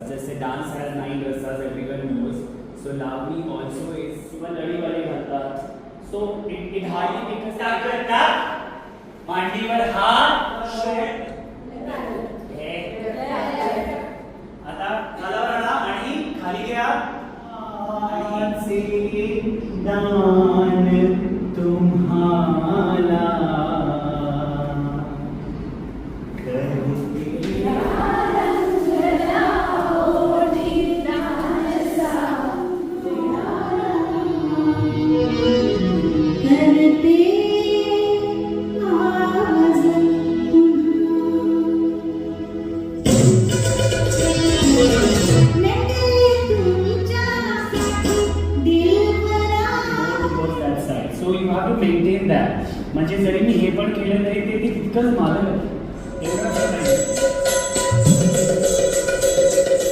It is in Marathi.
जैसे dance has 9 rasas, everyone knows. So Lavani also is किंवा लढी वाले घालतात. So it hardly makes us करतात मांडीवर हात आता खालावर आणा आणि खाली घ्या. दान तुम्हाला So you have to maintain that. म्हणजे जरी मी हे पण केलं तरी ते तितकंच मागं एवढं